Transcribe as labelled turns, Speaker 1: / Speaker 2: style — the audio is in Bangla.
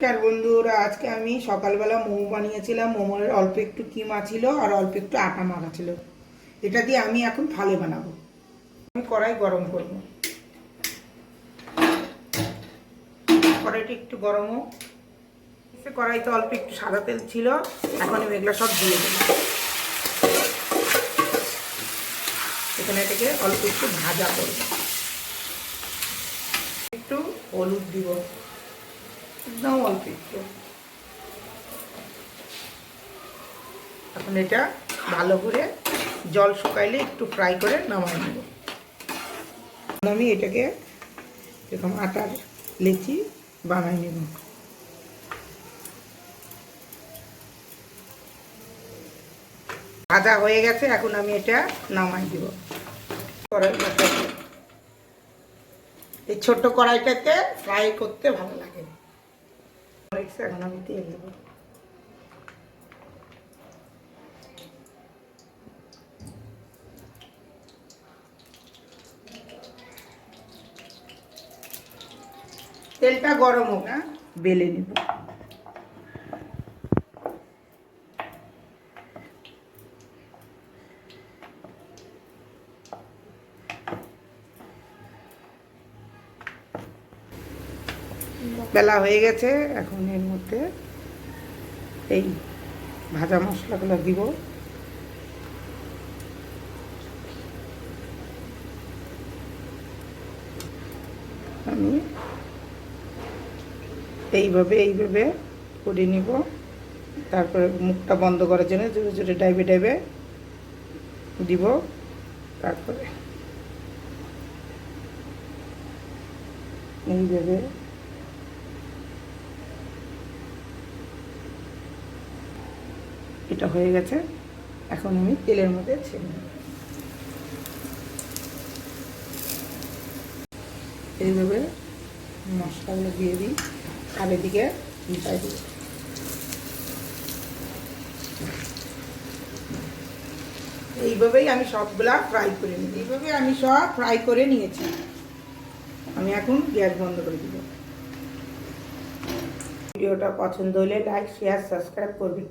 Speaker 1: নমস্কার বন্ধুরা, আজকে আমি সকালবেলা মোমো বানিয়েছিলাম। মোমোর অল্প একটু কিমা ছিল আর অল্প একটু আটা মাখা ছিল। এটা দিয়ে আমি এখন থালে বানাবো। আমি কড়াই গরম করব। কড়াইটা একটু গরম হোক। কড়াইতে অল্প একটু সাদা তেল ছিল, এখন আমি এগুলো সব দিয়ে দেবো। এখানে থেকে অল্প একটু ভাজা করব। একটু হলুদ দিব, একদম অল্প একটু। এখন এটা ভালো করে জল শুকাইলে একটু ফ্রাই করে নামাই নেব। আমি এটাকে এরকম আটার লেচি বানাই নেব। ভাজা হয়ে গেছে, এখন আমি এটা নামাই দিব। এই ছোট্ট কড়াইটাতে ফ্রাই করতে ভালো লাগে। এখন আমি তেল দেব। তেলটা গরম হোক, না বেলে নিব। বেলা হয়ে গেছে, এখন এর মধ্যে এই ভাজা মশলাগুলো দিব। আমি এইভাবে করে নিব। তারপরে মুখটা বন্ধ করার জন্য জোরে জোরে ডাইবে ডাইবে দিব। তারপরে এইভাবে এটা হয়ে গেছে, এখন আমি তেলের মধ্যে ছেড়ে দেব। এইভাবে মশলাগুলো দিয়ে দিই, আর এদিকে মিশাই দিই। এইভাবেই আমি সবগুলা ফ্রাই করে নিই। এইভাবে আমি সব ফ্রাই করে নিয়েছি। আমি এখন গ্যাস বন্ধ করে দিব। ভিডিওটা পছন্দ হলে লাইক, শেয়ার, সাবস্ক্রাইব করবেন।